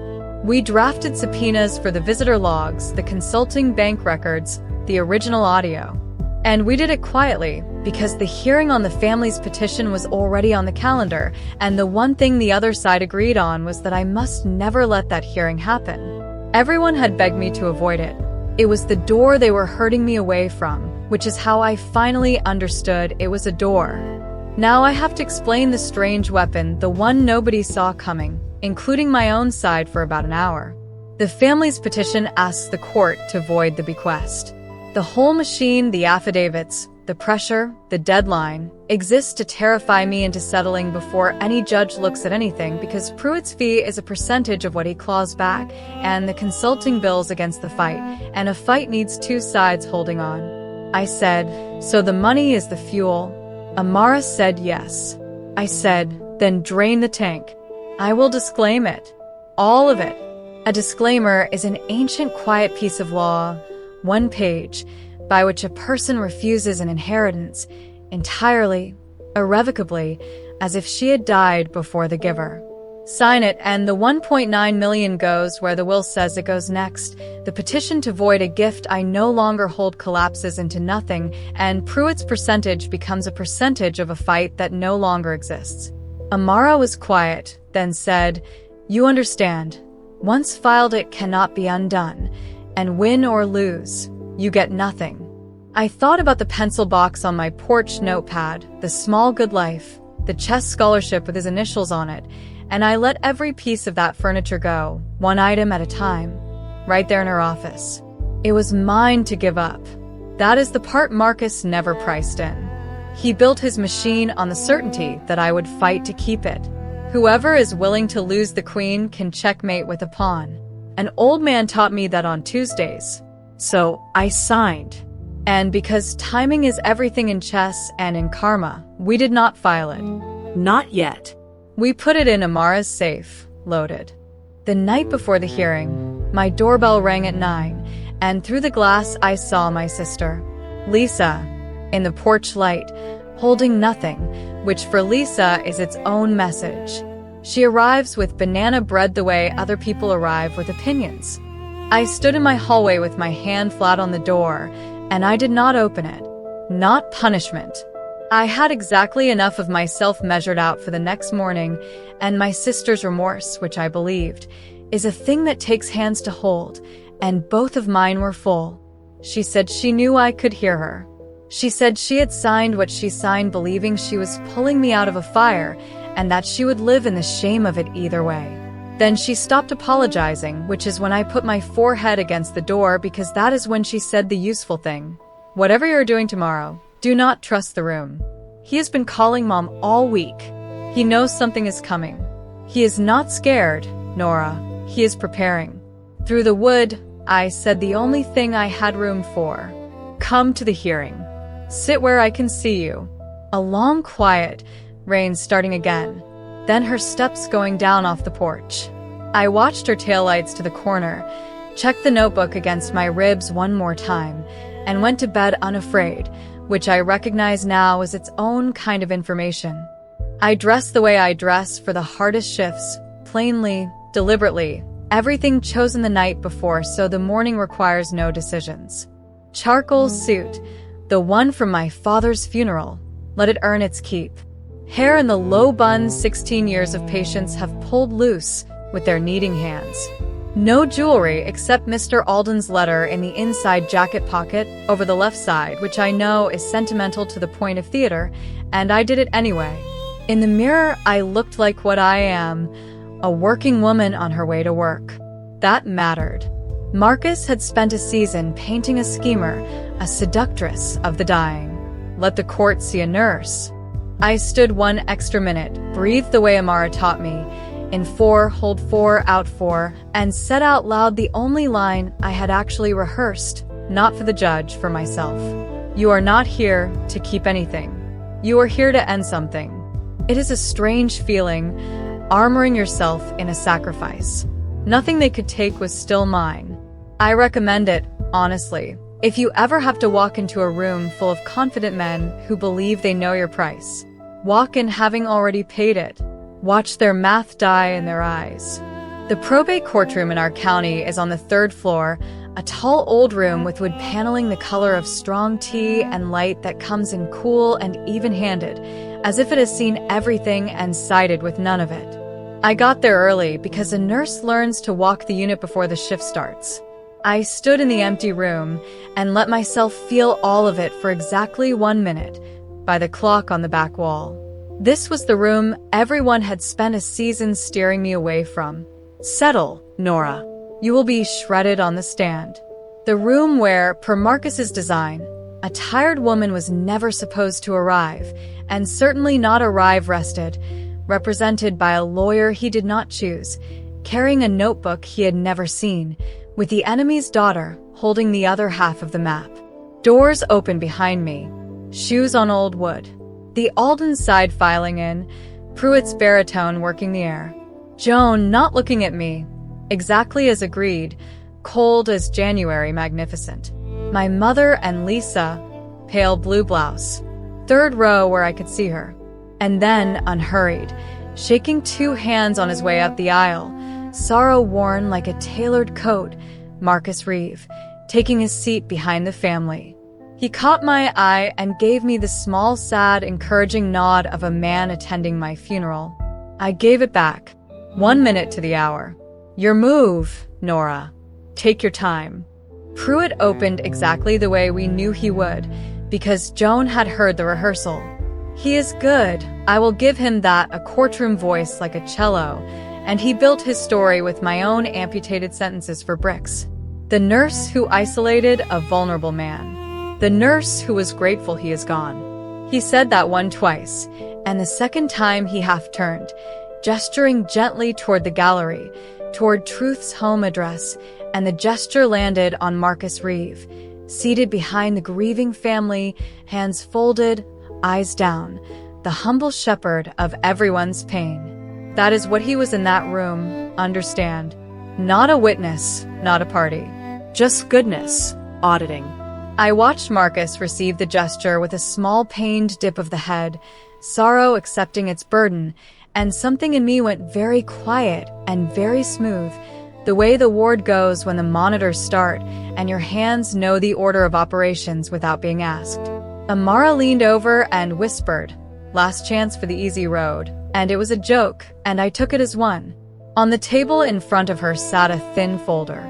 We drafted subpoenas for the visitor logs, the consulting bank records, the original audio. And we did it quietly, because the hearing on the family's petition was already on the calendar, and the one thing the other side agreed on was that I must never let that hearing happen. Everyone had begged me to avoid it. It was the door they were hurting me away from, which is how I finally understood it was a door. Now I have to explain the strange weapon, the one nobody saw coming, including my own side for about an hour. The family's petition asks the court to void the bequest. The whole machine, the affidavits, the pressure, the deadline, exists to terrify me into settling before any judge looks at anything because Pruitt's fee is a percentage of what he claws back, and the consulting bills against the fight, and a fight needs 2 sides holding on. I said, so the money is the fuel? Amara said yes. I said, then drain the tank. I will disclaim it. All of it. A disclaimer is an ancient quiet piece of law, 1 page, by which a person refuses an inheritance entirely, irrevocably, as if she had died before the giver. Sign it and the 1.9 million goes where the will says it goes next. The petition to void a gift I no longer hold collapses into nothing, and Pruitt's percentage becomes a percentage of a fight that no longer exists. Amara was quiet, then said, you understand. Once filed it cannot be undone, and win or lose, you get nothing. I thought about the pencil box on my porch notepad, the small good life, the chess scholarship with his initials on it, and I let every piece of that furniture go, 1 item at a time, right there in her office. It was mine to give up. That is the part Marcus never priced in. He built his machine on the certainty that I would fight to keep it. Whoever is willing to lose the queen can checkmate with a pawn. An old man taught me that on Tuesdays. So I signed. And because timing is everything in chess and in karma, we did not file it. Not yet. We put it in Amara's safe, loaded. The night before the hearing, my doorbell rang at 9, and through the glass I saw my sister. Lisa. in the porch light, holding nothing, which for Lisa is its own message. She arrives with banana bread the way other people arrive with opinions. I stood in my hallway with my hand flat on the door, and I did not open it. Not punishment. I had exactly enough of myself measured out for the next morning, and my sister's remorse, which I believed, is a thing that takes hands to hold, and both of mine were full. She said she knew I could hear her. She said she had signed what she signed believing she was pulling me out of a fire, and that she would live in the shame of it either way. Then she stopped apologizing, which is when I put my forehead against the door because that is when she said the useful thing. Whatever you're doing tomorrow, do not trust the room. He has been calling Mom all week. He knows something is coming. He is not scared, Nora. He is preparing. Through the wood, I said the only thing I had room for. Come to the hearing. Sit where I can see you. A long quiet, rain starting again. Then her steps going down off the porch. I watched her taillights to the corner, checked the notebook against my ribs one more time, and went to bed unafraid, which I recognize now as its own kind of information. I dress the way I dress for the hardest shifts, plainly, deliberately, everything chosen the night before so the morning requires no decisions. Charcoal suit, the one from my father's funeral, let it earn its keep. Hair in the low buns 16 years of patience have pulled loose with their kneading hands. No jewelry except Mr. Alden's letter in the inside jacket pocket over the left side, which I know is sentimental to the point of theater, and I did it anyway. In the mirror, I looked like what I am, a working woman on her way to work. That mattered. Marcus had spent a season painting a schemer, a seductress of the dying. Let the court see a nurse. I stood 1 extra minute, breathed the way Amara taught me, in 4, hold 4, out 4, and said out loud the only line I had actually rehearsed, not for the judge, for myself. You are not here to keep anything. You are here to end something. It is a strange feeling, armoring yourself in a sacrifice. Nothing they could take was still mine. I recommend it, honestly, if you ever have to walk into a room full of confident men who believe they know your price. Walk in having already paid it. Watch their math die in their eyes. The probate courtroom in our county is on the 3rd floor, a tall old room with wood paneling the color of strong tea and light that comes in cool and even-handed, as if it has seen everything and sided with none of it. I got there early because a nurse learns to walk the unit before the shift starts. I stood in the empty room and let myself feel all of it for exactly 1 minute, by the clock on the back wall. This was the room everyone had spent a season steering me away from. Settle, Nora. You will be shredded on the stand. The room where, per Marcus's design, a tired woman was never supposed to arrive, and certainly not arrive rested, represented by a lawyer he did not choose, carrying a notebook he had never seen, with the enemy's daughter holding the other half of the map. Doors open behind me, shoes on old wood. The Alden side filing in, Pruitt's baritone working the air. Joan not looking at me, exactly as agreed, cold as January magnificent. My mother and Lisa, pale blue blouse, 3rd row where I could see her. And then, unhurried, shaking 2 hands on his way up the aisle, sorrow worn like a tailored coat, Marcus Reeve, taking his seat behind the family. He caught my eye and gave me the small, sad, encouraging nod of a man attending my funeral. I gave it back. 1 minute to the hour. Your move, Nora. Take your time. Pruitt opened exactly the way we knew he would, because Joan had heard the rehearsal. He is good. I will give him that, a courtroom voice like a cello, and he built his story with my own amputated sentences for bricks. The nurse who isolated a vulnerable man. The nurse who was grateful he is gone. He said that one twice, and the second time he half turned, gesturing gently toward the gallery, toward Truth's home address, and the gesture landed on Marcus Reeve, seated behind the grieving family, hands folded, eyes down, the humble shepherd of everyone's pain. That is what he was in that room, understand. Not a witness, not a party. Just goodness, auditing. I watched Marcus receive the gesture with a small pained dip of the head, sorrow accepting its burden, and something in me went very quiet and very smooth, the way the ward goes when the monitors start and your hands know the order of operations without being asked. Amara leaned over and whispered, "Last chance for the easy road." And it was a joke, and I took it as one. On the table in front of her sat a thin folder.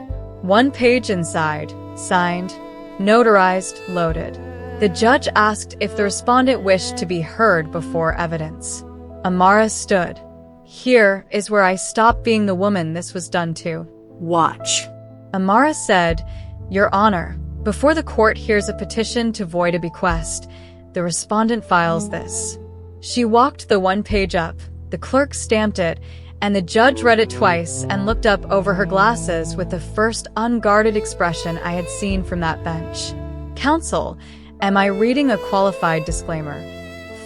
One page inside, signed, notarized, loaded. The judge asked if the respondent wished to be heard before evidence. Amara stood. "Here is where I stopped being the woman this was done to." Watch. Amara said, "Your Honor, before the court hears a petition to void a bequest, the respondent files this." She walked the one page up, the clerk stamped it, and the judge read it twice and looked up over her glasses with the first unguarded expression I had seen from that bench. "Counsel, am I reading a qualified disclaimer?"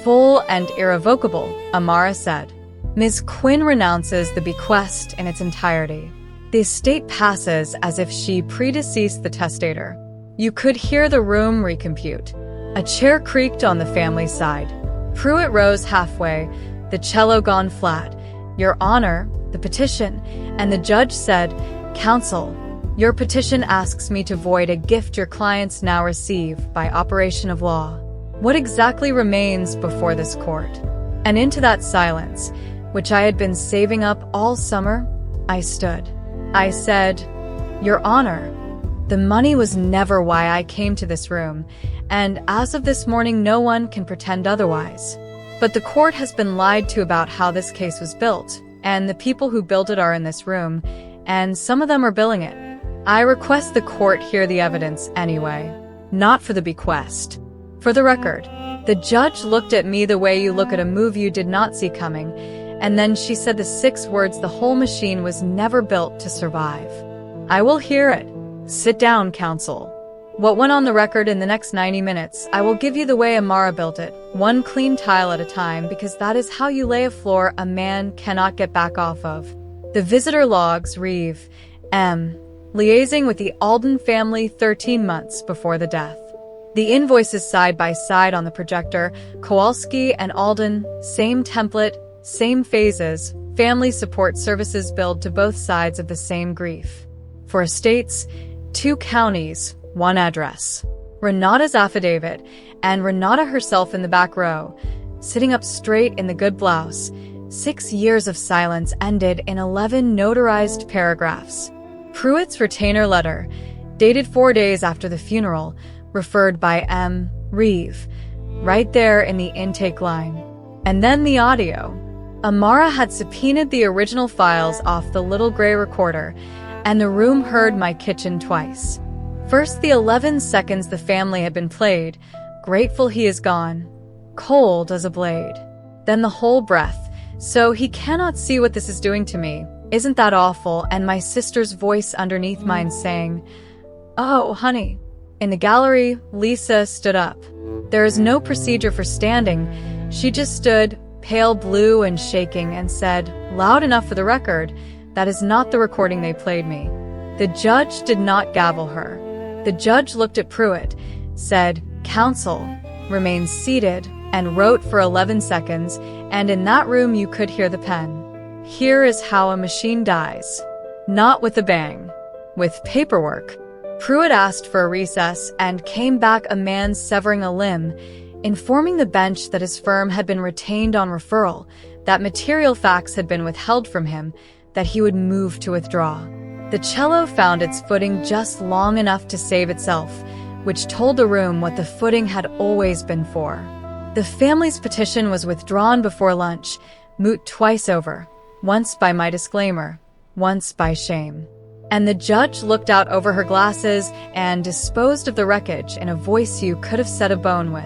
"Full and irrevocable," Amara said. "Ms. Quinn renounces the bequest in its entirety. The estate passes as if she predeceased the testator." You could hear the room recompute. A chair creaked on the family side. Pruitt rose halfway, the cello gone flat. "Your Honor, the petition," and the judge said, "Counsel, your petition asks me to void a gift your clients now receive by operation of law. What exactly remains before this court?" And into that silence, which I had been saving up all summer, I stood. I said, "Your Honor, the money was never why I came to this room, and as of this morning no one can pretend otherwise. But the court has been lied to about how this case was built, and the people who built it are in this room, and some of them are billing it. I request the court hear the evidence anyway, not for the bequest. For the record." The judge looked at me the way you look at a move you did not see coming, and then she said the 6 words the whole machine was never built to survive. "I will hear it. Sit down, counsel. What went on the record in the next 90 minutes, I will give you the way Amara built it, one clean tile at a time, because that is how you lay a floor a man cannot get back off of. The visitor logs, Reeve, M. Liaising with the Alden family 13 months before the death. The invoices side by side on the projector, Kowalski and Alden, same template, same phases, family support services billed to both sides of the same grief. For estates, 2 counties, 1 address. Renata's affidavit, and Renata herself in the back row, sitting up straight in the good blouse. 6 years of silence ended in 11 notarized paragraphs. Pruitt's retainer letter, dated 4 days after the funeral, referred by M. Reeve, right there in the intake line. And then the audio. Amara had subpoenaed the original files off the little gray recorder, and the room heard my kitchen twice. First the 11 seconds the family had been played, "Grateful he is gone, cold as a blade." Then the whole breath, "So he cannot see what this is doing to me. Isn't that awful?" And my sister's voice underneath mine saying, "Oh, honey." In the gallery, Lisa stood up. There is no procedure for standing. She just stood, pale blue and shaking, and said, loud enough for the record, "That is not the recording they played me." The judge did not gavel her. The judge looked at Pruitt, said, "Counsel," remained seated, and wrote for 11 seconds, and in that room you could hear the pen. Here is how a machine dies. Not with a bang. With paperwork. Pruitt asked for a recess and came back a man severing a limb, informing the bench that his firm had been retained on referral, that material facts had been withheld from him, that he would move to withdraw. The cello found its footing just long enough to save itself, which told the room what the footing had always been for. The family's petition was withdrawn before lunch, moot twice over, once by my disclaimer, once by shame. And the judge looked out over her glasses and disposed of the wreckage in a voice you could have set a bone with.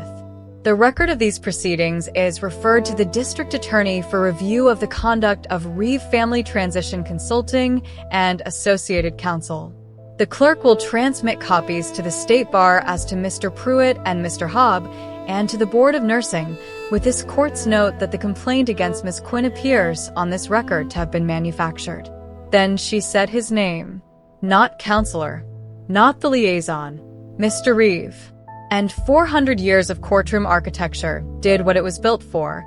The record of these proceedings is referred to the district attorney for review of the conduct of Reeve Family Transition Consulting and Associated Counsel. The clerk will transmit copies to the State Bar as to Mr. Pruitt and Mr. Hobb, and to the Board of Nursing, with this court's note that the complaint against Miss Quinn appears on this record to have been manufactured. Then she said his name. Not counselor. Not the liaison. Mr. Reeve. And 400 years of courtroom architecture did what it was built for.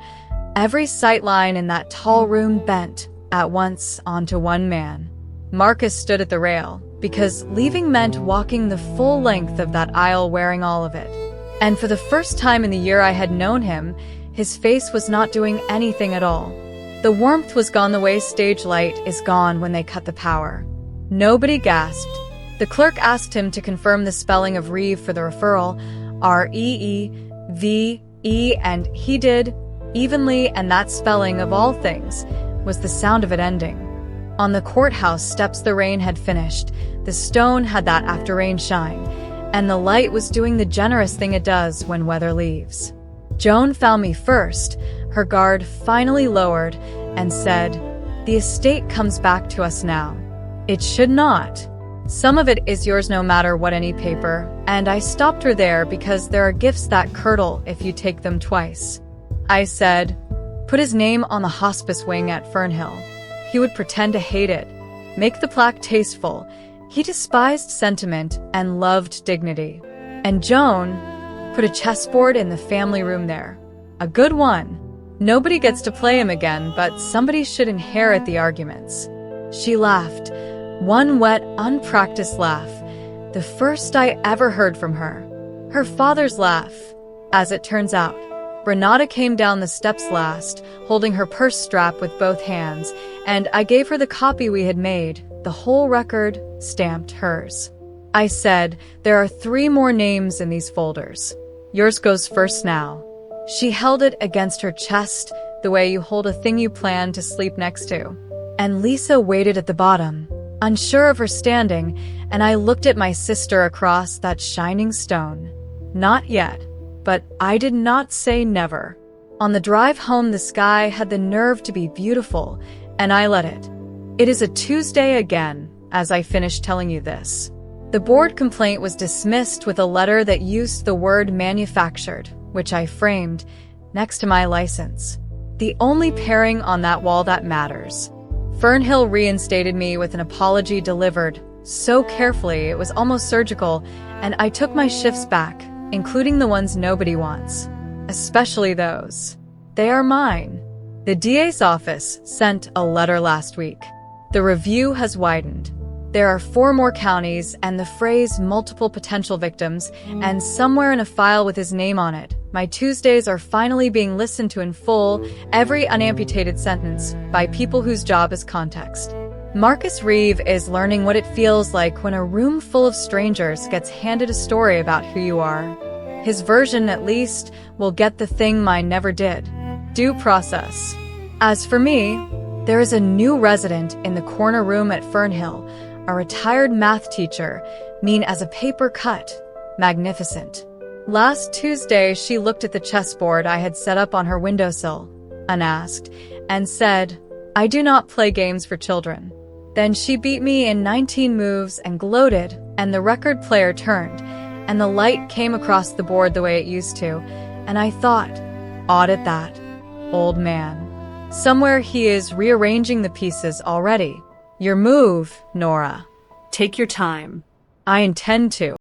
Every sightline in that tall room bent at once onto one man. Marcus stood at the rail, because leaving meant walking the full length of that aisle wearing all of it. And for the first time in the year I had known him, his face was not doing anything at all. The warmth was gone the way stage light is gone when they cut the power. Nobody gasped. The clerk asked him to confirm the spelling of Reeve for the referral, R-E-E-V-E, and he did, evenly, and that spelling, of all things, was the sound of it ending. On the courthouse steps the rain had finished, the stone had that after-rain shine, and the light was doing the generous thing it does when weather leaves. Joan found me first, her guard finally lowered, and said, "The estate comes back to us now." It should not. Some of it is yours no matter what any paper, and I stopped her there because there are gifts that curdle if you take them twice. I said, "Put his name on the hospice wing at Fernhill." He would pretend to hate it, make the plaque tasteful. He despised sentiment and loved dignity. And Joan put a chessboard in the family room there. A good one. Nobody gets to play him again, but somebody should inherit the arguments. She laughed, one wet, unpracticed laugh, the first I ever heard from her. Her father's laugh, as it turns out. Renata came down the steps last, holding her purse strap with both hands, and I gave her the copy we had made, the whole record, stamped hers. I said, "There are 3 more names in these folders. Yours goes first now." She held it against her chest, the way you hold a thing you plan to sleep next to. And Lisa waited at the bottom, unsure of her standing, and I looked at my sister across that shining stone. Not yet. But I did not say never. On the drive home, the sky had the nerve to be beautiful, and I let it. It is a Tuesday again, as I finished telling you this. The board complaint was dismissed with a letter that used the word manufactured, which I framed next to my license. The only pairing on that wall that matters. Fernhill reinstated me with an apology delivered so carefully it was almost surgical, and I took my shifts back, including the ones nobody wants. Especially those. They are mine. The DA's office sent a letter last week. The review has widened. There are 4 more counties and the phrase multiple potential victims, and somewhere in a file with his name on it, my Tuesdays are finally being listened to in full, every unamputated sentence, by people whose job is context. Marcus Reeve is learning what it feels like when a room full of strangers gets handed a story about who you are. His version, at least, will get the thing mine never did. Due process. As for me, there is a new resident in the corner room at Fernhill, a retired math teacher, mean as a paper cut, magnificent. Last Tuesday, she looked at the chessboard I had set up on her windowsill, unasked, and said, "I do not play games for children." Then she beat me in 19 moves and gloated, and the record player turned, and the light came across the board the way it used to, and I thought, odd at that. Old man. Somewhere he is rearranging the pieces already. Your move, Nora. Take your time. I intend to.